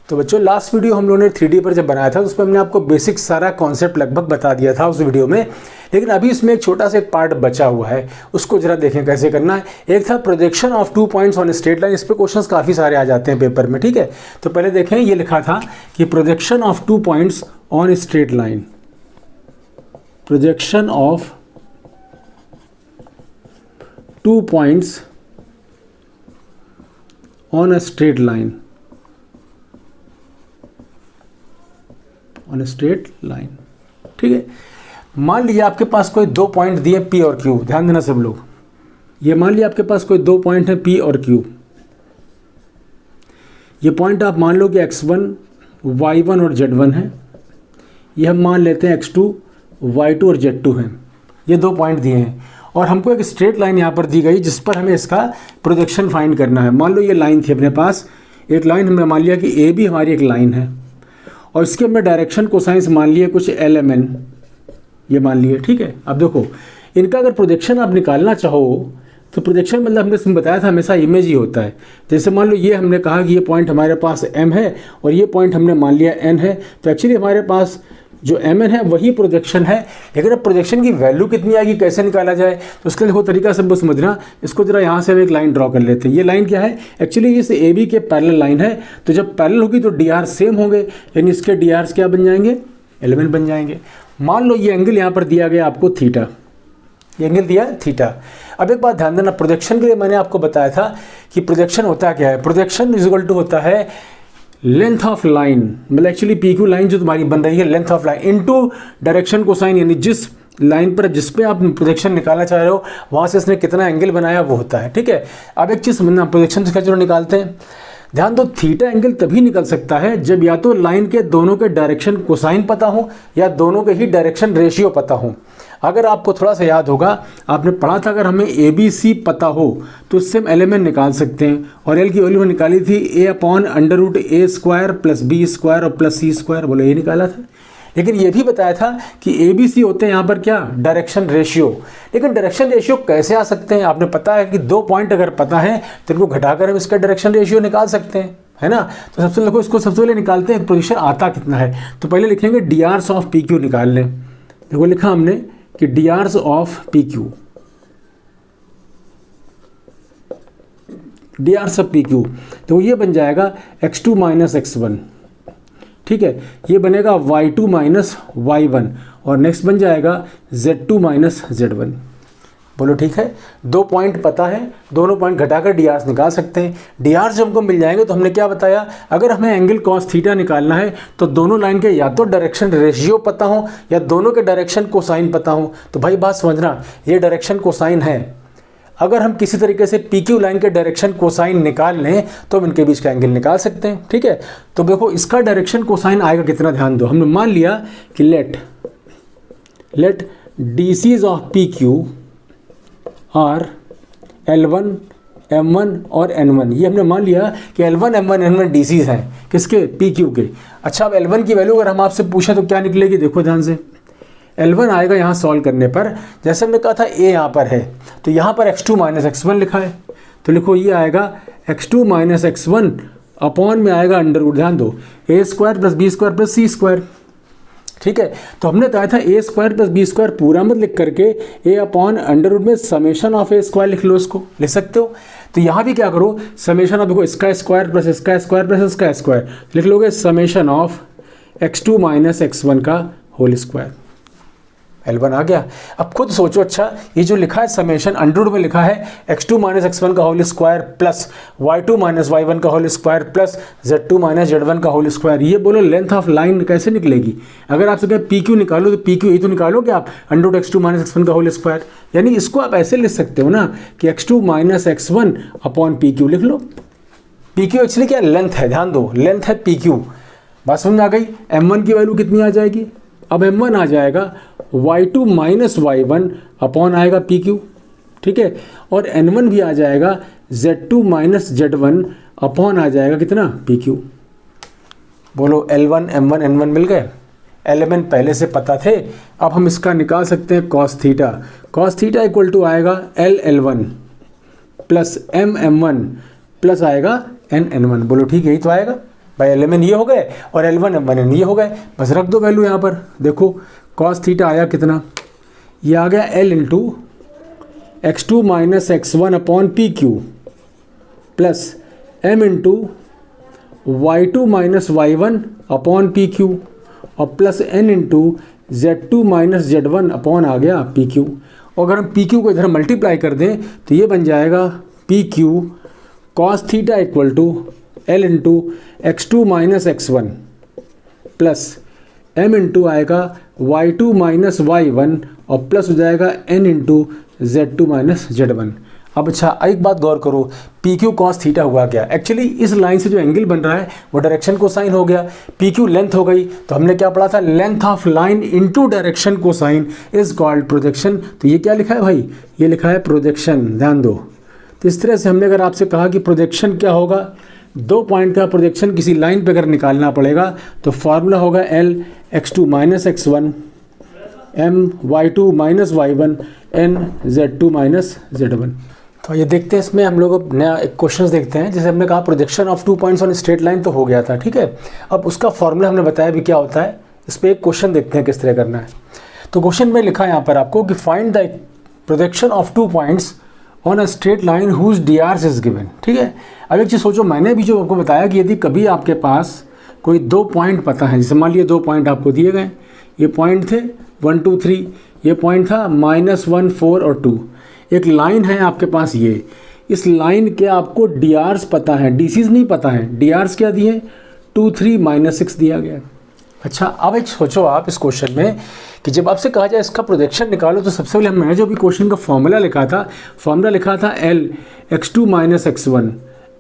तो बच्चों last video हम लोगों ने 3D पर जब बनाया था तो उस पर हमने आपको बेसिक सारा कॉन्सेप्ट लगभग बता दिया था उस वीडियो में, लेकिन अभी इसमें एक छोटा सा एक पार्ट बचा हुआ है, उसको जरा देखें कैसे करना है। एक था projection of 2 points on straight line, इस पे क्वेश्चंस काफ़ी सारे आ जाते हैं पेपर में, ठीक है। तो पहले देखें, ये लिखा था कि projection of 2 points on straight line, projection of 2 points on a straight line, on straight line, ठीक है। मान लीजिए आपके पास कोई 2 पॉइंट दिए P और Q, ध्यान देना सब लोग। ये मान लिया आपके पास कोई 2 पॉइंट है P और Q। ये पॉइंट आप मान लो कि x1, y1 और z1 है। ये हम मान लेते हैं x2, y2 और z2 हैं। ये 2 पॉइंट दिए हैं और हमको एक स्ट्रेट लाइन यहाँ पर दी गई जिस पर हमें इसका प्रोजेक्शन फाइंड करना है। मान लो ये लाइन थी अपने पास, एक लाइन हमने मान लिया कि ए भी हमारी एक लाइन है और इसके हमने डायरेक्शन कोसाइंस मान लिए कुछ LMN, ये मान लिए, ठीक है। अब देखो इनका अगर प्रोजेक्शन आप निकालना चाहो तो प्रोजेक्शन मतलब हमने इसमें बताया था हमेशा इमेज ही होता है। जैसे मान लो ये हमने कहा कि ये पॉइंट हमारे पास M है और ये पॉइंट हमने मान लिया N है, तो एक्चुअली हमारे पास जो MN है वही प्रोजेक्शन है। लेकिन अब प्रोजेक्शन की वैल्यू कितनी आएगी, कैसे निकाला जाए, तो उसके लिए देखो तरीका सब समझना। इसको जरा यहाँ से हम एक लाइन ड्रॉ कर लेते हैं। ये लाइन क्या है, एक्चुअली इस AB के पैरेलल लाइन है, तो जब पैरेलल होगी तो DR सेम होंगे, यानी इसके DRs क्या बन जाएंगे, एलिमेंट बन जाएंगे। मान लो ये एंगल यहाँ पर दिया गया आपको थीटा, ये एंगल दिया है थीटा। अब एक बात ध्यान देना, प्रोजेक्शन के लिए मैंने आपको बताया था कि प्रोजेक्शन होता क्या है। प्रोजेक्शन इज इक्वल टू होता है लेंथ ऑफ लाइन, मतलब एक्चुअली PQ लाइन जो तुम्हारी बन रही है, length of line into direction cosine, यानी जिस लाइन पर जिस पे आप प्रोजेक्शन निकालना चाह रहे हो वहाँ से इसने कितना एंगल बनाया वो होता है, ठीक है। अब एक चीज़ समझना, प्रोजेक्शन से चलो निकालते हैं। ध्यान दो, थीटा एंगल तभी निकल सकता है जब या तो लाइन के दोनों के डायरेक्शन कोसाइन पता हो या दोनों के ही डायरेक्शन रेशियो पता हो। अगर आपको थोड़ा सा याद होगा, आपने पढ़ा था अगर हमें ABC पता हो तो उससे हम LMN निकाल सकते हैं, और L की वैल्यू निकाली थी A/√A² + B² और +C², बोलो ये निकाला था। लेकिन ये भी बताया था कि ABC होते हैं यहाँ पर क्या, डायरेक्शन रेशियो। लेकिन डायरेक्शन रेशियो कैसे आ सकते हैं, आपने पता है कि 2 पॉइंट अगर पता है तो इनको घटाकर हम इसका डायरेक्शन रेशियो निकाल सकते हैं, है ना। तो सबसे देखो इसको सबसे पहले निकालते हैं प्रोजेक्शन आता कितना है। तो पहले लिखेंगे DRs ऑफ PQ निकाल लें। देखो लिखा हमने कि DRs of PQ, DRs of PQ, तो ये बन जाएगा x2 - x1, ठीक है। ये बनेगा y2 - y1 और नेक्स्ट बन जाएगा z2 - z1। बोलो ठीक है। 2 पॉइंट पता है, दोनों पॉइंट घटाकर DRs निकाल सकते हैं। DRs जब हमको मिल जाएंगे तो हमने क्या बताया, अगर हमें एंगल cos थीटा निकालना है तो दोनों लाइन के या तो डायरेक्शन रेशियो पता हो या दोनों के डायरेक्शन कोसाइन पता हो। तो भाई बात समझना, ये डायरेक्शन कोसाइन है। अगर हम किसी तरीके से PQ लाइन के डायरेक्शन कोसाइन निकाल लें तो हम इनके बीच का एंगल निकाल सकते हैं, ठीक है। तो देखो इसका डायरेक्शन कोसाइन आएगा कितना, ध्यान दो। हमने मान लिया कि let DCs of PQ are L1, M1 और N1। ये हमने मान लिया कि L1, M1, N1 DCs हैं किसके, PQ के। अच्छा, अब L1 की वैल्यू अगर हम आपसे पूछें तो क्या निकलेगी, देखो ध्यान से। L1 आएगा यहाँ सॉल्व करने पर, जैसे हमने कहा था A यहाँ पर है तो यहाँ पर x2 - x1 लिखा है, तो लिखो ये आएगा x2 - x1 अपॉन में आएगा अंडर रूट, ध्यान दो, A² + B² + C², ठीक है। तो हमने कहा था A² + B² पूरा मत लिख करके A/√, में समेशन ऑफ A² लिख लो, इसको लिख सकते हो। तो यहाँ भी क्या करो, समेशन ऑफ, देखो इसका स्क्वायर प्लस इसका स्क्वायर प्लस इसका स्क्वायर, लिख लोगे समेशन ऑफ x2 - x1 का होल स्क्वायर। L1 आ गया। अब खुद सोचो, अच्छा ये जो लिखा है समेशन अंडर में लिखा है x2 - x1 का whole square plus y2 - y1 का whole square plus z2 - z1 का होल स्क्वायर, ये बोलो लेंथ ऑफ लाइन कैसे निकलेगी। अगर आपसे कहें PQ निकालो तो PQ ये तो निकालोगे आप √x2 - x1 का होल स्क्वायर, यानी इसको आप ऐसे लिख सकते हो ना कि x2 - x1 अपॉन PQ लिख लो। PQ एक्चुअली क्या लेंथ है, ध्यान दो, लेंथ है PQ। बात समझ आ गई। M1 की वैल्यू कितनी आ जाएगी, अब M1 आ जाएगा y2 - y1 अपॉन आएगा PQ, ठीक है। और N1 भी आ जाएगा z2 - z1 अपॉन आ जाएगा कितना, PQ। बोलो L1, M1, N1 मिल गए। LMN पहले से पता थे, अब हम इसका निकाल सकते हैं cos theta. cos theta equal to आएगा LL1 प्लस MM1 प्लस आएगा NN1। बोलो ठीक है, यही तो आएगा। भाई Lmn ये हो गए और L1 M1n ये हो गए, बस रख दो वैल्यू यहाँ पर। देखो cos थीटा आया कितना, ये आ गया L into x2 minus x1 upon P Q plus m into y2 minus y1 upon P Q और plus n into z2 minus z1 upon आ गया पी क्यू। और अगर हम पी क्यू को इधर मल्टीप्लाई कर दें तो ये बन जाएगा P Q cos theta equal to L into x2 minus x1 plus m into आएगा y2 माइनस y1 और प्लस हो जाएगा n into z2 minus z1। अब अच्छा एक बात गौर करो, पी क्यू कॉस थीटा हुआ क्या, एक्चुअली इस लाइन से जो एंगल बन रहा है वो डायरेक्शन कोसाइन हो गया, पी क्यू लेंथ हो गई, तो हमने क्या पढ़ा था, length of line into direction cosine is called projection. तो ये क्या लिखा है भाई, ये लिखा है प्रोजेक्शन, ध्यान दो। तो इस तरह से हमने अगर आपसे कहा कि प्रोजेक्शन क्या होगा, दो पॉइंट का प्रोजेक्शन किसी लाइन पे अगर निकालना पड़ेगा तो फॉर्मूला होगा L x2 minus x1 m y2 minus y1 n z2 minus z1। तो ये देखते हैं, इसमें हम लोग अब नया एक क्वेश्चन देखते हैं। जैसे हमने कहा projection of 2 points on straight line तो हो गया था, ठीक है। अब उसका फॉर्मूला हमने बताया भी क्या होता है, इस पर एक क्वेश्चन देखते हैं किस तरह करना है। तो क्वेश्चन में लिखा है यहाँ पर आपको कि find the projection of 2 points on a straight line whose DRs is given, ठीक है। अब एक चीज़ सोचो, मैंने भी जो आपको बताया कि यदि कभी आपके पास कोई 2 पॉइंट पता है, जैसे मान लिया 2 पॉइंट आपको दिए गए, ये पॉइंट थे 1 2 3, ये पॉइंट था -1 4 और 2, एक लाइन है आपके पास ये, इस लाइन के आपको डी आर्स पता है, डी सीज नहीं पता है, डी आर्स क्या दिए 2 3 -6 दिया गया। अच्छा अब एक सोचो आप इस क्वेश्चन में कि जब आपसे कहा जाए इसका प्रोजेक्शन निकालो, तो सबसे पहले हमने जो भी क्वेश्चन का फॉर्मूला लिखा था L x2 minus x1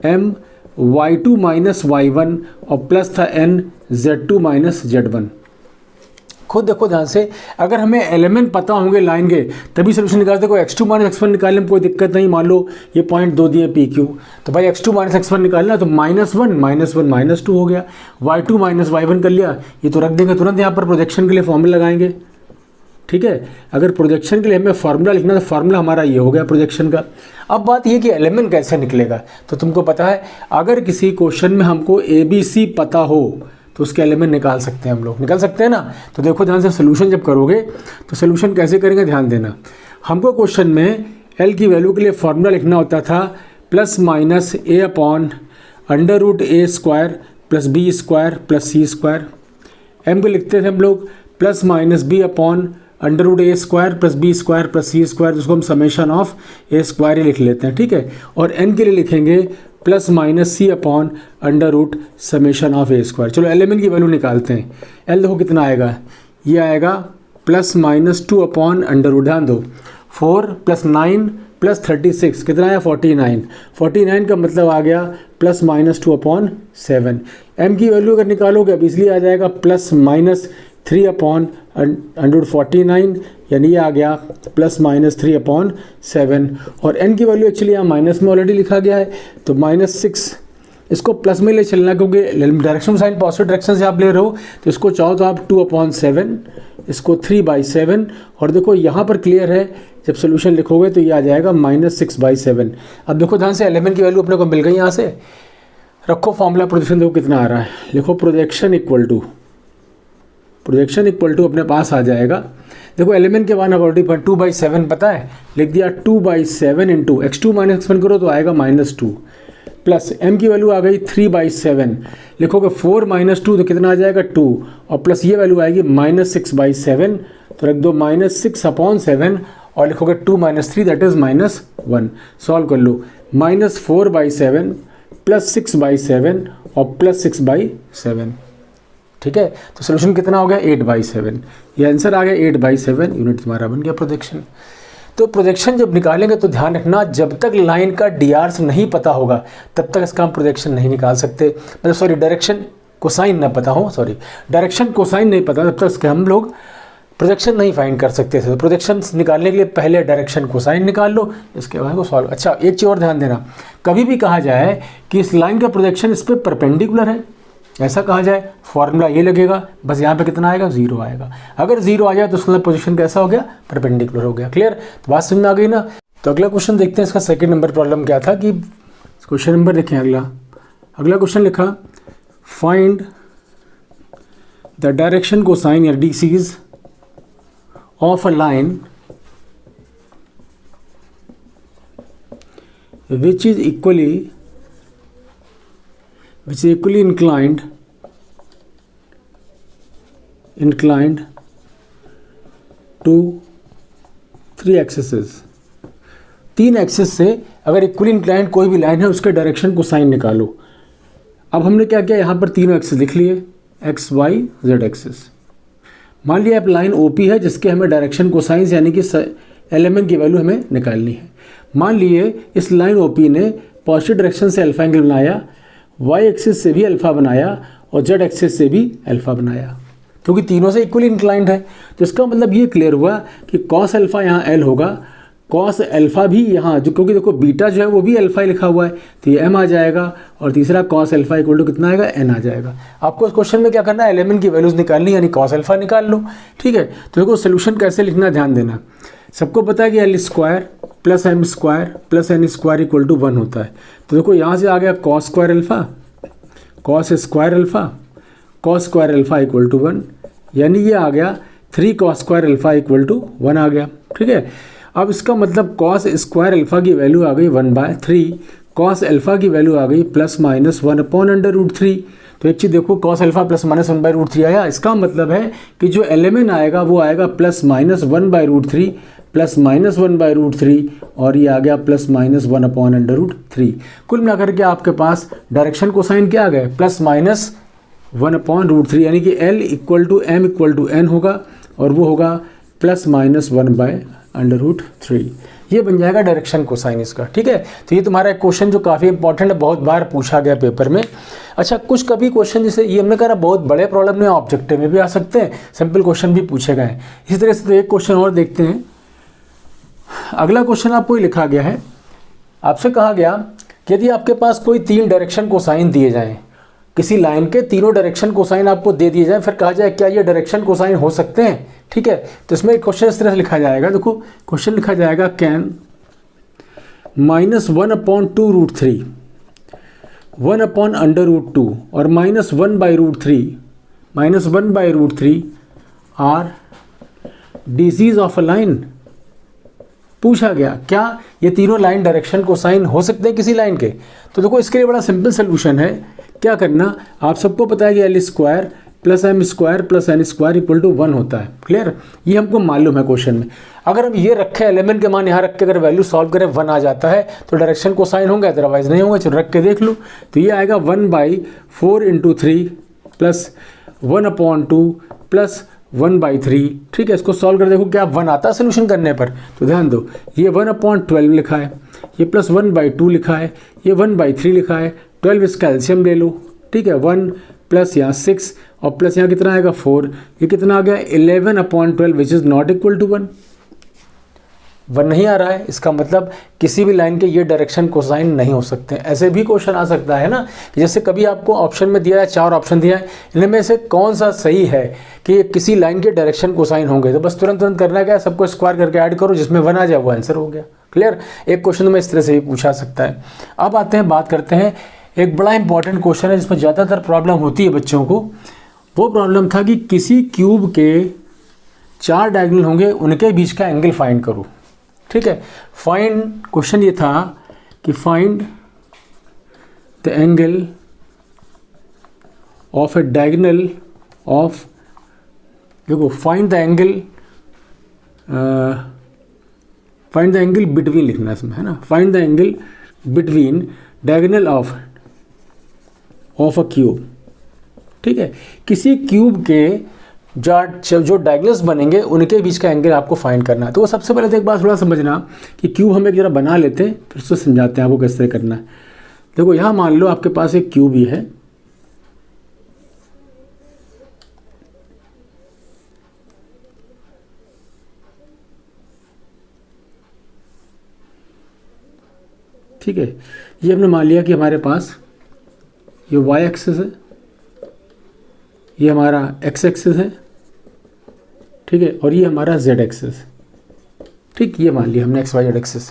m y2 minus y1 और प्लस था n z2 माइनस z1। खुद देखो ध्यान से, अगर हमें एलिमेंट पता होंगे लाइन के तभी सोल्यूशन निकालते। कोई x2 माइनस x1 निकालने में कोई दिक्कत नहीं। मान लो ये पॉइंट 2 दिए पी क्यू, तो भाई x2 माइनस x1 निकालना, तो -1 -2 हो गया, y2 माइनस y1 कर लिया, ये तो रख देंगे तुरंत। यहाँ पर प्रोजेक्शन के लिए फॉर्मूला लगाएंगे, ठीक है। अगर प्रोजेक्शन के लिए हमें फार्मूला लिखना तो फार्मूला हमारा ये हो गया प्रोजेक्शन का। अब बात ये कि एलिमेंट कैसे निकलेगा, तो तुमको पता है अगर किसी क्वेश्चन में हमको ABC पता हो तो उसके एलिमेंट निकाल सकते हैं हम लोग, निकाल सकते हैं ना। तो देखो ध्यान से, सोल्यूशन जब करोगे तो सोल्यूशन कैसे करेंगे ध्यान देना। हमको क्वेश्चन में L की वैल्यू के लिए फार्मूला लिखना होता था plus minus a upon √a square plus b square plus c square. m को लिखते थे हम लोग plus minus b upon √a square plus b square plus c square, जिसको हम समेशन ऑफ a स्क्वायर ही लिख लेते हैं, ठीक है। और n के लिए लिखेंगे plus minus c upon √ summation of a square. चलो एलिमेंट की वैल्यू निकालते हैं। L देखो कितना आएगा, ये आएगा प्लस माइनस 2 अपॉन √, ध्यान दो 4 + 9 + 36 कितना आया 49। 49 का मतलब आ गया प्लस माइनस 2 अपॉन 7। m की वैल्यू अगर निकालोगे अब इसलिए आ जाएगा प्लस माइनस 3 अपॉन √49, यानी ये आ गया प्लस माइनस 3 अपॉन 7। और n की वैल्यू एक्चुअली यहाँ माइनस में ऑलरेडी लिखा गया है, तो -6, इसको प्लस में ले चलना क्योंकि डायरेक्शन साइन पॉजिटिव डायरेक्शन से आप ले रहे हो, तो इसको चाहो तो आप 2/7, इसको 3/7। और देखो यहाँ पर क्लियर है, जब सोल्यूशन लिखोगे तो ये आ जाएगा -6/7। अब देखो ध्यान से, एलिमेंट की वैल्यू अपने को मिल गई, यहाँ से रखो फॉर्मूला प्रोजेक्शन, देखो कितना आ रहा है, लिखो प्रोजेक्शन इक्वल टू अपने पास आ जाएगा। देखो एलिमेंट के 2/7 पता है, लिख दिया 2/7 इंटू x2 माइनस x1 करो तो आएगा -2 प्लस m की वैल्यू आ गई 3/7, लिखोगे 4 - 2 तो कितना आ जाएगा 2, और प्लस ये वैल्यू आएगी -6/7, तो रख दो -6/7 और लिखोगे 2 - 3 दैट इज -1। सॉल्व कर लो, -4/7 प्लस 6/7 और प्लस 6/7, ठीक है। तो सोल्यूशन कितना हो गया 8/7, ये आंसर आ गया 8/7 यूनिट तुम्हारा बन गया प्रोजेक्शन। तो प्रोजेक्शन जब निकालेंगे तो ध्यान रखना, जब तक लाइन का डी आर्स नहीं पता होगा तब तक इसका हम प्रोजेक्शन नहीं निकाल सकते, मतलब सॉरी डायरेक्शन कोसाइन ना पता हो, डायरेक्शन कोसाइन नहीं पता तब तक इसके हम लोग प्रोजेक्शन नहीं फाइंड कर सकते थे। तो प्रोजेक्शन निकालने के लिए पहले डायरेक्शन कोसाइन निकाल लो, इसके बाद को सॉल्व। अच्छा एक चीज़ और ध्यान देना, कभी भी कहा जाए कि इस लाइन का प्रोजेक्शन इस पर परपेंडिकुलर है, ऐसा कहा जाए, फॉर्मूला ये लगेगा, बस यहाँ पे कितना आएगा 0 आएगा। अगर 0 आ जाए तो उसका पोजीशन कैसा हो गया, परपेंडिकुलर हो गया। क्लियर, तो बात समझ में आ गई ना। तो अगला क्वेश्चन देखते हैं, इसका सेकंड नंबर प्रॉब्लम क्या था कि क्वेश्चन नंबर देखें अगला क्वेश्चन लिखा फाइंड द डायरेक्शन कोसाइन या DCs of a line which is equally inclined to 3 axes. 3 axes से अगर इक्वली इंक्लाइंड कोई भी लाइन है उसके डायरेक्शन को साइन निकालो। अब हमने क्या किया, यहाँ पर तीनों एक्सेस लिख लिए, एक्स वाई जेड एक्सेस। मान लिया अब लाइन ओपी है जिसके हमें डायरेक्शन को साइन यानी कि एलिमेंट की वैल्यू हमें निकालनी है। मान लिए इस लाइन ओपी ने पॉजिटिव डायरेक्शन से अल्फा एंगल बनाया, वाई एक्सिस से भी अल्फा बनाया और जेड एक्सिस से भी अल्फा बनाया, क्योंकि तीनों से इक्वली इंक्लाइंड है। तो इसका मतलब ये क्लियर हुआ कि कॉस अल्फा यहाँ एल होगा, कॉस अल्फा भी यहाँ, जो क्योंकि देखो बीटा जो है वो भी अल्फा ही लिखा हुआ है, तो ये एम आ जाएगा और तीसरा कॉस अल्फा इक्वल टू कितना आएगा, एन आ जाएगा। आपको इस क्वेश्चन में क्या करना है, एलिमेंट की वैल्यूज निकालनी, यानी कॉस अल्फा निकाल लो। ठीक है, तो देखो सोल्यूशन कैसे लिखना ध्यान देना। सबको पता है कि L square plus M square plus N square equal to 1 होता है। तो देखो यहाँ से आ गया cos square alpha, cos square alpha, cos square alpha equal to 1, यानी ये आ गया 3 cos square alpha equal to 1 आ गया। ठीक है, अब इसका मतलब कॉस स्क्वायर अल्फा की वैल्यू आ गई 1/3, कॉस अल्फा की वैल्यू आ गई +-1/√3। तो एक चीज़ देखो, कॉस अल्फा +-1/√3 आया, इसका मतलब है कि जो एलिमेंट आएगा वो आएगा +-1/√3 +-1/√3 और ये आ गया +-1/√3। कुल मिलाकर के आपके पास डायरेक्शन कोसाइन क्या आ गए, +-1/√3, यानी कि L = M = N होगा और वो होगा +-1/√3। ये बन जाएगा डायरेक्शन कोसाइन इसका। ठीक है, तो ये तुम्हारा एक क्वेश्चन जो काफ़ी इंपॉर्टेंट है, बहुत बार पूछा गया पेपर में। अच्छा, कुछ कभी क्वेश्चन जैसे ये हमने कहा बहुत बड़े प्रॉब्लम में ऑब्जेक्टिव में भी आ सकते हैं, सिंपल क्वेश्चन भी पूछे गए हैं। इसी तरह से तो एक क्वेश्चन और देखते हैं। अगला क्वेश्चन आपको ही लिखा गया है, आपसे कहा गया कि यदि आपके पास कोई 3 डायरेक्शन कोसाइन दिए जाएं, किसी लाइन के तीनों डायरेक्शन कोसाइन आपको दे दिए जाएं, फिर कहा जाए क्या ये डायरेक्शन कोसाइन हो सकते हैं। ठीक है, तो इसमें एक क्वेश्चन इस तरह से लिखा जाएगा। देखो क्वेश्चन लिखा जाएगा कैन -1/2√3 1/√2 और -1/√3 are DCs of a line. पूछा गया क्या ये तीनों लाइन डायरेक्शन कोसाइन हो सकते हैं किसी लाइन के। तो देखो इसके लिए बड़ा सिंपल सोल्यूशन है। क्या करना, आप सबको पता है कि L square plus M square plus N square equal to 1 होता है। क्लियर, ये हमको मालूम है क्वेश्चन में। अगर हम ये रखें, एलिमेंट के मान यहाँ रख के अगर वैल्यू सॉल्व करें 1 आ जाता है तो डायरेक्शन कोसाइन होंगे, अदरवाइज नहीं होंगे। चलो रख के देख लो, तो ये आएगा 1/4 × 3 प्लस 1/2 प्लस 1/3। ठीक है, इसको सॉल्व कर देखो क्या 1 आता है सोल्यूशन करने पर। तो ध्यान दो, ये 1/12 लिखा है, ये प्लस 1/2 लिखा है, ये 1/3 लिखा है, 12 इसका एलसीएम ले लो। ठीक है, 1 प्लस यहाँ 6 और प्लस यहाँ कितना आएगा 4, ये कितना आ गया 11/12 which is not equal to 1। 1 नहीं आ रहा है, इसका मतलब किसी भी लाइन के ये डायरेक्शन कोसाइन नहीं हो सकते। ऐसे भी क्वेश्चन आ सकता है ना, कि जैसे कभी आपको ऑप्शन में दिया है 4 ऑप्शन दिया है, इनमें से कौन सा सही है कि किसी लाइन के डायरेक्शन कोसाइन होंगे, तो बस तुरंत करना क्या है, सबको स्क्वायर करके ऐड करो, जिसमें 1 आ जाए वो आंसर हो गया। क्लियर, एक क्वेश्चन में इस तरह से भी पूछा सकता है। अब आते हैं, बात करते हैं एक बड़ा इंपॉर्टेंट क्वेश्चन है जिसमें ज़्यादातर प्रॉब्लम होती है बच्चों को। वो प्रॉब्लम था कि किसी क्यूब के 4 डायगोनल होंगे, उनके बीच का एंगल फाइंड करो। ठीक है, फाइंड, क्वेश्चन ये था कि find the angle of A diagonal of, देखो फाइंड द एंगल बिटवीन लिखना इसमें, है ना, find the angle between diagonal of a cube. ठीक है, किसी क्यूब के जो डायगोनल्स बनेंगे उनके बीच का एंगल आपको फाइंड करना है। तो वो सबसे पहले तो एक बात थोड़ा समझना कि क्यूब हम एक जरा बना लेते हैं, फिर उसको समझाते हैं आपको कैसे करना है। देखो यहाँ मान लो आपके पास एक क्यूब ही है, ठीक है, ये हमने मान लिया कि हमारे पास ये y एक्सिस है, ये हमारा x एक्सिस है, ठीक है, और ये हमारा z एक्सिस। ठीक, ये मान लिया हमने x y z एक्सिस।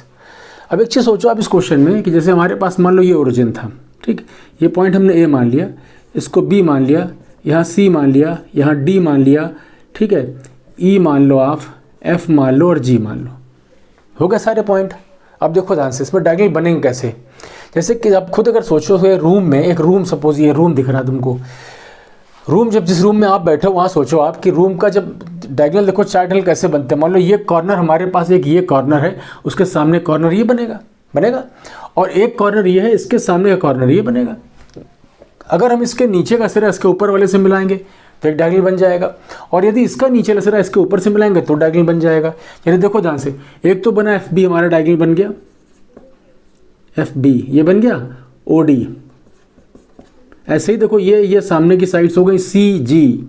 अब एक चीज़ सोचो आप इस क्वेश्चन में कि जैसे हमारे पास मान लो ये ओरिजिन था, ठीक, ये पॉइंट हमने A मान लिया, इसको बी मान लिया, यहाँ सी मान लिया, यहाँ डी मान लिया, ठीक है, ई मान लो आप, एफ मान लो और जी मान लो। हो गए सारे पॉइंट। अब देखो ध्यान से इसमें डायगोनल बनेंगे कैसे। जैसे कि आप खुद अगर सोचो तो रूम में एक रूम, सपोज ये रूम दिख रहा है तुमको, रूम जब जिस रूम में आप बैठे हो वहाँ सोचो आप कि रूम का जब डायगोनल देखो चार डायगोनल कैसे बनते हैं। मान लो ये कॉर्नर हमारे पास एक ये कॉर्नर है, उसके सामने कॉर्नर ये बनेगा और एक कॉर्नर ये है, इसके सामने का कॉर्नर ये बनेगा। अगर हम इसके नीचे का सिरा इसके ऊपर वाले से मिलाएंगे तो एक डायगोनल बन जाएगा, और यदि इसका नीचे वाला सिरा इसके ऊपर से मिलाएंगे तो डायगोनल बन जाएगा। यानी देखो ध्यान से, एक तो बना एफ बी, हमारा डायगोनल बन गया एफ बी, ये बन गया ओ डी। ऐसे ही देखो ये सामने की साइड्स हो गई सी जी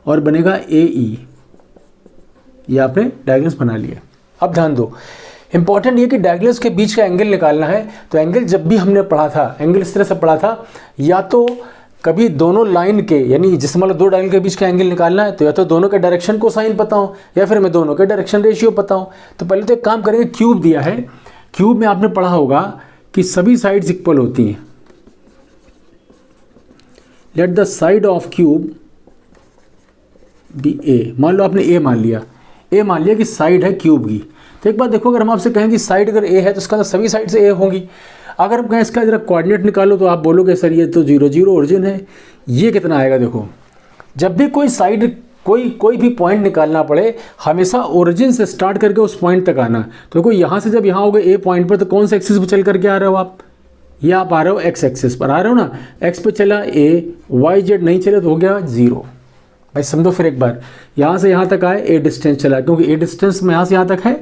और बनेगा ए ई। ये आपने डायगोनल्स बना लिए। अब ध्यान दो, इंपॉर्टेंट ये कि डायगोनल्स के बीच का एंगल निकालना है। तो एंगल जब भी हमने पढ़ा था, एंगल इस तरह से पढ़ा था, या तो कभी दोनों लाइन के, यानी जिसमें मतलब दो डायगोनल के बीच का एंगल निकालना है तो या तो दोनों के डायरेक्शन को साइन पता हो या फिर मैं दोनों के डायरेक्शन रेशियो पता हो। तो पहले तो एक काम करेंगे, क्यूब दिया है, क्यूब में आपने पढ़ा होगा कि सभी साइड्स इक्वल होती हैं। Let the side of cube be A. मान लो आपने ए मान लिया कि साइड है क्यूब की। तो एक बात देखो, अगर हम आपसे कहें कि साइड अगर ए है तो इसका सभी साइड से ए होंगी। अगर हम कहें इसका जरा कोऑर्डिनेट निकालो तो आप बोलोगे सर ये तो 0 0 ओरिजिन है, ये कितना आएगा। देखो जब भी कोई साइड कोई भी पॉइंट निकालना पड़े, हमेशा ओरिजिन से स्टार्ट करके उस पॉइंट तक आना। तो देखो यहाँ से जब यहाँ हो गए ए पॉइंट पर, तो कौन से एक्सिस पर चल करके आ रहे हो आप, ये आप आ रहे हो एक्स एक्सिस पर आ रहे हो ना। एक्स पे चला ए, वाई जेड नहीं चले तो हो गया 0। भाई समझो फिर एक बार, यहाँ से यहाँ तक आए ए डिस्टेंस चला, क्योंकि ए डिस्टेंस में यहाँ से यहाँ तक है,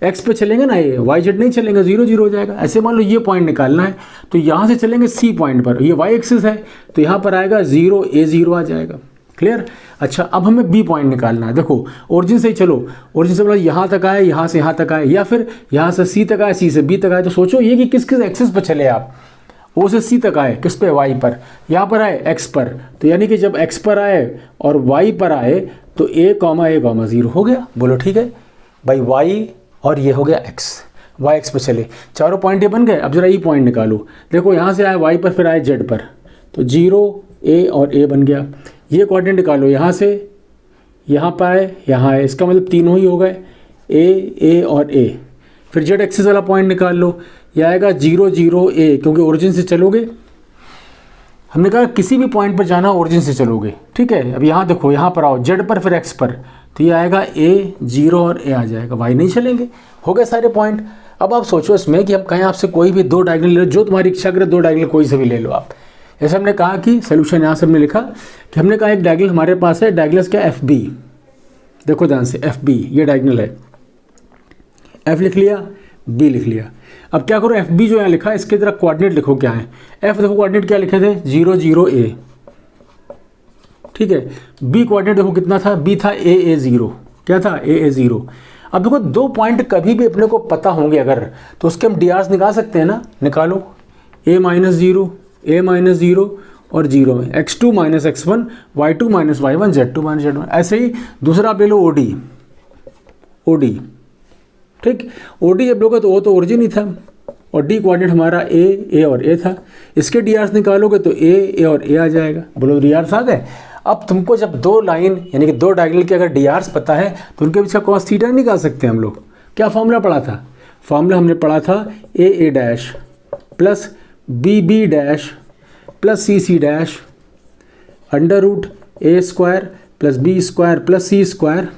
एक्स पे चलेंगे ना ए, वाई जेड नहीं चलेंगे, 0 0 हो जाएगा। ऐसे मान लो ये पॉइंट निकालना है तो यहाँ से चलेंगे सी पॉइंट पर, ये वाई एक्सिस है तो यहाँ पर आएगा 0 ए 0 आ जाएगा। क्लियर। अच्छा अब हमें बी पॉइंट निकालना है। देखो ओरिजिन से ही चलो, ओरिजिन से मतलब यहाँ तक आए, यहाँ से यहाँ तक आए, या फिर यहाँ से सी तक आए, सी से बी तक आए। तो सोचो ये कि किस किस एक्सिस पर चले आप, ओ से सी तक आए, किस पे, वाई पर, यहाँ पर आए एक्स पर। तो यानी कि जब एक्स पर आए और वाई पर आए तो ए कॉमा 0 हो गया। बोलो ठीक है भाई, वाई और ये हो गया एक्स, वाई एक्स पर चले, चारों पॉइंट ये बन गए। अब जरा ई पॉइंट निकालो। देखो यहाँ से आए वाई पर, फिर आए जेड पर, तो 0 ए और ए बन गया। ये कोऑर्डिनेट निकालो, यहाँ से यहाँ पर आए, यहाँ आए, इसका मतलब तीनों ही हो गए, ए और ए। फिर जेड एक्सिस वाला पॉइंट निकाल लो, यह आएगा 0 0 ए, क्योंकि ओरिजिन से चलोगे। हमने कहा किसी भी पॉइंट पर जाना ओरिजिन से चलोगे, ठीक है। अब यहाँ देखो, यहाँ पर आओ जेड पर फिर एक्स पर, तो ये आएगा ए 0 और ए आ जाएगा, वाई नहीं चलेंगे। हो गए सारे पॉइंट। अब आप सोचो इसमें कि हम कहें आपसे कोई भी दो डायगोनल ले लो, जो तुम्हारी इच्छा करे, दो डायगोनल कोई से भी ले लो आप। जैसे हमने कहा कि सोल्यूशन यहाँ से हमने लिखा कि हमने कहा एक डायगोनल हमारे पास है, डायगोनल क्या, एफ बी। देखो ध्यान से, एफ बी ये डायगोनल है, एफ लिख लिया, बी लिख लिया। अब क्या करो, एफ बी जो यहाँ लिखा है इसके जरा कोऑर्डिनेट लिखो क्या है। एफ देखो कोऑर्डिनेट क्या लिखे थे, 0 0 ए, ठीक है। बी कोऑर्डिनेट देखो कितना था, बी था ए 0, क्या था, ए 0। अब देखो दो पॉइंट कभी भी अपने को पता होंगे अगर, तो उसके हम डी आर्स निकाल सकते हैं ना, निकालो। ए माइनस 0 और 0 में x2 minus x1, y2 minus y1, z2 minus z1। ऐसे ही दूसरा आप ले लो ओडी, ठीक। ओडी जब लोगे तो वो तो ओरिजिन ही था, और डी कोऑर्डिनेट हमारा ए और ए था। इसके डी आर्स निकालोगे तो ए और ए आ जाएगा। बोलो डी आर्स आ गए। अब तुमको जब दो लाइन यानी कि दो डायगोनल के अगर डी आर्स पता है तो उनके बीच का कॉस थीटा निकाल सकते हैं हम लोग। क्या फॉर्मूला पढ़ा था, फॉर्मूला हमने पढ़ा था A dash plus B dash plus C dash under root A square plus B square plus C square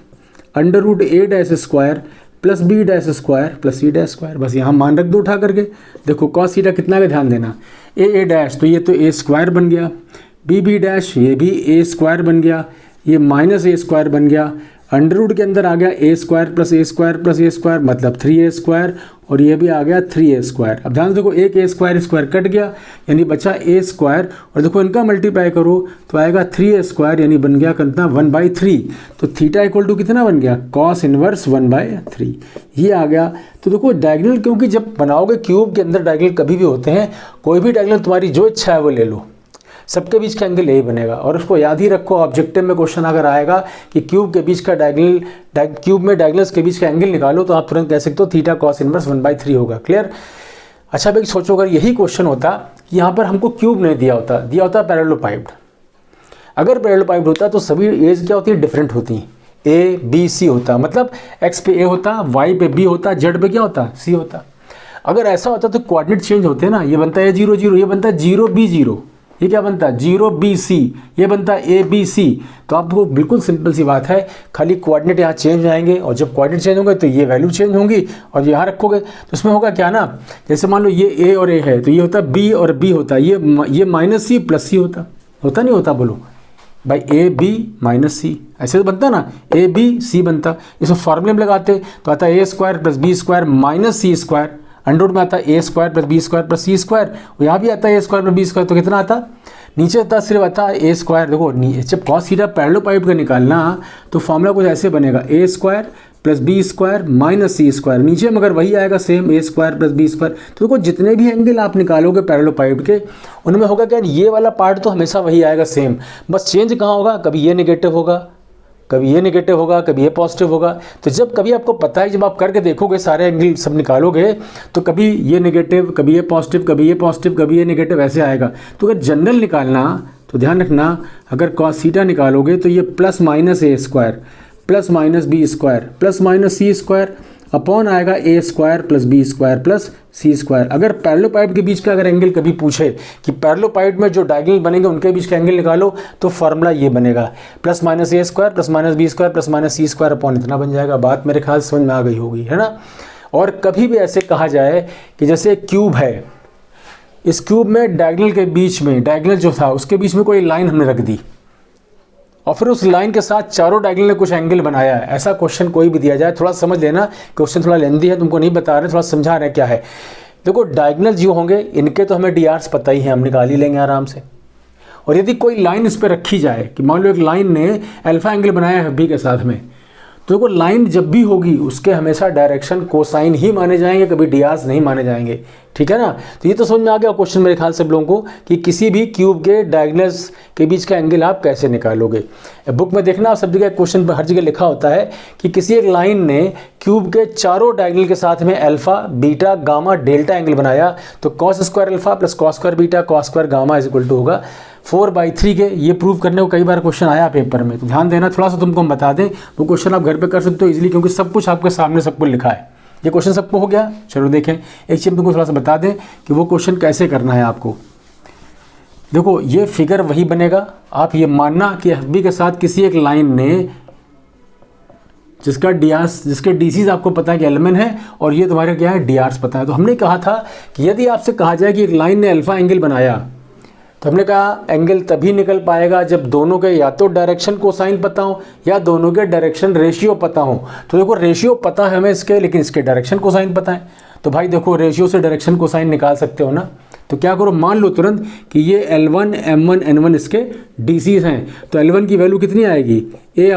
under root A dash square plus B dash square plus C dash square. बस यहाँ मान रख दो उठा करके। देखो cos theta कितना का ध्यान देना, ए डैश तो ये तो ए स्क्वायर बन गया, बी डैश ये भी ए स्क्वायर बन गया, ये माइनस ए स्क्वायर बन गया, अंडर रूट के अंदर आ गया ए स्क्वायर प्लस ए स्क्वायर मतलब 3a स्क्वायर, और ये भी आ गया 3a स्क्वायर। अब ध्यान से देखो, एक ए स्क्वायर कट गया यानी बचा ए स्क्वायर, और देखो इनका मल्टीप्लाई करो तो आएगा 3a स्क्वायर, यानी बन गया कितना 1/3। तो थीटा इक्वल टू कितना बन गया, कॉस इनवर्स 1/3 ये आ गया। तो देखो डायगोनल, क्योंकि जब बनाओगे क्यूब के अंदर डायगोनल कभी भी होते हैं, कोई भी डायगोनल तुम्हारी जो इच्छा है वो ले लो, सबके बीच का एंगल यही बनेगा। और उसको याद ही रखो, ऑब्जेक्टिव में क्वेश्चन अगर आएगा कि क्यूब के बीच का क्यूब में डायगोनल्स के बीच का एंगल निकालो, तो आप तुरंत कह सकते हो थीटा कॉस इनवर्स 1/3 होगा। क्लियर। अच्छा भाई सोचो, अगर यही क्वेश्चन होता कि यहाँ पर हमको क्यूब नहीं दिया होता, दिया होता पैरेललोपाइप्ड। अगर पैरेललोपाइप्ड होता तो सभी एज क्या होती है, डिफरेंट होती हैं। ए बी सी होता, मतलब एक्स पे ए होता, वाई पे बी होता, जेड पे क्या होता, सी होता। अगर ऐसा होता तो कोऑर्डिनेट चेंज होते हैं ना, ये बनता है 0 0, ये बनता है 0 B 0, ये क्या बनता है 0 B C, ये बनता है A B C। तो आपको बिल्कुल सिंपल सी बात है, खाली कोऑर्डिनेट यहाँ चेंज आएंगे, और जब कोऑर्डिनेट चेंज होंगे तो ये वैल्यू चेंज होंगी, और यहाँ रखोगे तो इसमें होगा क्या ना, जैसे मान लो ये A और A है तो ये होता है B और B होता है, ये माइनस C प्लस C होता नहीं होता, बोलो भाई A B माइनस C, ऐसे तो बनता ना, A B C बनता। इसमें फॉर्मूले में लगाते तो आता है A² plus B² minus C², under root में आता है A² plus B² plus C², यहाँ भी आता है A² प्लस B², तो कितना आता, नीचे आता सिर्फ आता है A²। देखो जब कॉस थीटा पैरेललोपाइप्ड का निकालना तो फॉर्मूला कुछ ऐसे बनेगा, A² plus B² minus C², नीचे मगर वही आएगा सेम A² प्लस B²। तो देखो जितने भी एंगल आप निकालोगे पैरेललोपाइप्ड के, उनमें होगा क्या, ये वाला पार्ट तो हमेशा वही आएगा सेम, बस चेंज कहाँ होगा, कभी ये नेगेटिव होगा, कभी ये नेगेटिव होगा, कभी ये पॉजिटिव होगा। तो जब कभी आपको पता है, जब आप करके देखोगे सारे एंगल सब निकालोगे तो कभी ये नेगेटिव, कभी ये पॉजिटिव, कभी ये पॉजिटिव, कभी ये नेगेटिव, ऐसे आएगा। तो अगर जनरल निकालना तो ध्यान रखना, अगर कॉस थीटा निकालोगे तो ये plus minus A² plus minus B² plus minus C² upon आएगा A² plus B² plus C²। अगर पैरेललोपाइप्ड के बीच का अगर एंगल कभी पूछे कि पैरेललोपाइप्ड में जो डायगोनल बनेंगे उनके बीच का एंगल निकालो, तो फार्मूला ये बनेगा, plus minus A² plus minus B² plus minus C² upon इतना बन जाएगा। बात मेरे ख्याल समझ में आ गई होगी, है ना। और कभी भी ऐसे कहा जाए कि जैसे क्यूब है, इस क्यूब में डायगोनल के बीच में, डायगोनल जो था उसके बीच में कोई लाइन हमने रख दी, और फिर उस लाइन के साथ चारों डायगोनल ने कुछ एंगल बनाया है। ऐसा क्वेश्चन कोई भी दिया जाए, थोड़ा समझ लेना, क्वेश्चन थोड़ा लेंदी है, तुमको नहीं बता रहे, थोड़ा समझा रहे हैं क्या है। देखो डायगोनल जो होंगे इनके तो हमें DRs पता ही है, हम निकाल ही लेंगे आराम से। और यदि कोई लाइन इस पर रखी जाए कि मान लो एक लाइन ने अल्फा एंगल बनाया है B के साथ में, तो देखो लाइन जब भी होगी उसके हमेशा डायरेक्शन कोसाइन ही माने जाएंगे, कभी DRs नहीं माने जाएंगे, ठीक है ना। तो ये तो समझ में आ गया क्वेश्चन मेरे ख्याल से सब लोगों को, कि किसी भी क्यूब के डायगोनल्स के बीच का एंगल आप कैसे निकालोगे। बुक में देखना सब जगह क्वेश्चन पर हर जगह लिखा होता है कि किसी एक लाइन ने क्यूब के चारों डायगोनल के साथ में alpha beta gamma delta angle बनाया, तो cos² alpha plus cos² beta cos² gamma is equal to होगा 4/3 के। ये प्रूव करने को कई बार क्वेश्चन आया पेपर में, तो ध्यान देना, थोड़ा सा तुमको हम बता दें, वो क्वेश्चन आप घर पे कर सकते हो इजीली, क्योंकि सब कुछ आपके सामने सब कुछ लिखा है। ये क्वेश्चन सबको हो गया, चलो देखें। एक चीज़ तुमको थोड़ा सा बता दें कि वो क्वेश्चन कैसे करना है आपको। देखो ये फिगर वही बनेगा, आप ये मानना कि FB के साथ किसी एक लाइन ने जिसके DCs आपको पता है कि Lm है, और ये तुम्हारे क्या है DRs पता है। तो हमने कहा था कि यदि आपसे कहा जाए कि एक लाइन ने अल्फा एंगल बनाया, तो हमने कहा एंगल तभी निकल पाएगा जब दोनों के या तो डायरेक्शन कोसाइन पता हो या दोनों के डायरेक्शन रेशियो पता हो। तो देखो रेशियो पता है हमें इसके, लेकिन इसके डायरेक्शन कोसाइन पता है। तो भाई देखो रेशियो से डायरेक्शन कोसाइन निकाल सकते हो ना। तो क्या करो, मान लो तुरंत कि ये L1 M1 N1 इसके DCs हैं, तो L1 की वैल्यू कितनी आएगी, A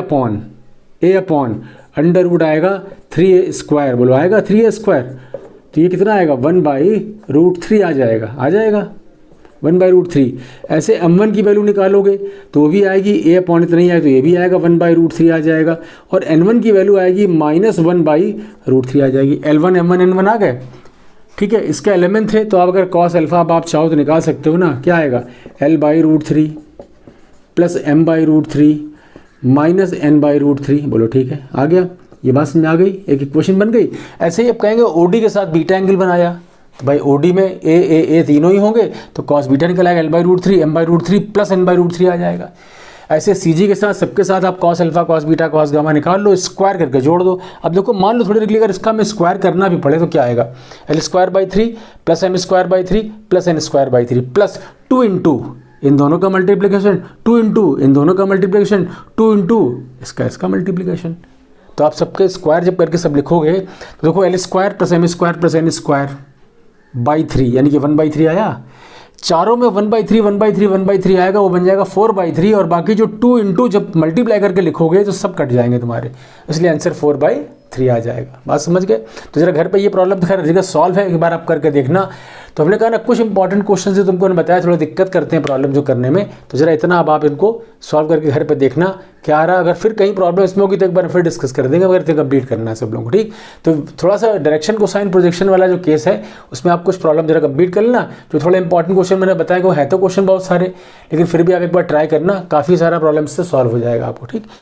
अपॉन अंडर रूट आएगा 3A², बोलो आएगा 3A²। तो ये कितना आएगा 1/√3 आ जाएगा 1/√3। ऐसे M1 की वैल्यू निकालोगे तो वो भी आएगी A अपॉन इतना ही आएगा, तो ये भी आएगा 1/√3 आ जाएगा। और N1 की वैल्यू आएगी -1/√3 आ जाएगी। L1 M1 N1 आ गए, ठीक है। इसके एलिमेंट थे, तो आप अगर cos अल्फा आप चाहो तो निकाल सकते हो ना। क्या आएगा L/√3 plus M/√3 minus N/√3, बोलो ठीक है, आ गया। ये बात समझ आ गई, एक इक्वेशन बन गई। ऐसे ही आप कहेंगे OD के साथ बीटा एंगल बनाया, तो भाई OD में A तीनों ही होंगे, तो cos बीटा निकल आएगा L/√3 M/√3 प्लस N/√3 आ जाएगा। ऐसे CG के साथ सबके साथ आप cos alpha cos beta cos gamma निकाल लो, स्क्वायर करके जोड़ दो। अब देखो मान लो थोड़ी देर के लिए अगर इसका हमें स्क्वायर करना भी पड़े तो क्या आएगा, L²/3 plus M²/3 plus N²/3 plus 2 into इन दोनों का मल्टीप्लिकेशन, 2 इंटू इन दोनों का मल्टीप्लिकेशन, 2 इंटू इसका मल्टीप्लिकेशन। तो आप सबके स्क्वायर जब करके सब लिखोगे तो देखो L² plus M² plus N²/3 यानी कि 1/3 आया। चारों में 1/3 1/3 1/3 आएगा, वो बन जाएगा 4/3। और बाकी जो 2 इंटू जब मल्टीप्लाई करके लिखोगे तो सब कट जाएंगे तुम्हारे, इसलिए आंसर 4/3 3 आ जाएगा। बात समझ गए? तो जरा घर पे ये प्रॉब्लम खैर जगह सॉल्व है, एक बार आप करके देखना। तो हमने कहा ना कुछ इंपॉर्टेंट क्वेश्चन जो तुमको बताया थोड़ा दिक्कत करते हैं प्रॉब्लम जो करने में, तो जरा इतना अब आप इनको सॉल्व करके घर पे देखना क्या आ रहा। अगर फिर कहीं प्रॉब्लम इसमें होगी तो एक बार फिर डिस्कस कर देंगे, अगर इतने कंप्लीट करना है सब लोगों को, ठीक। तो थोड़ा सा डायरेक्शन कोसाइन प्रोजेक्शन वाला जो केस है उसमें आप कुछ प्रॉब्लम जरा कंप्लीट कर लेना। जो थोड़े इंपॉर्टेंट क्वेश्चन मैंने बताया कि वो है तो क्वेश्चन बहुत सारे, लेकिन फिर भी आप एक बार ट्राई करना, काफ़ी सारा प्रॉब्लम से सॉल्व हो जाएगा आपको, ठीक।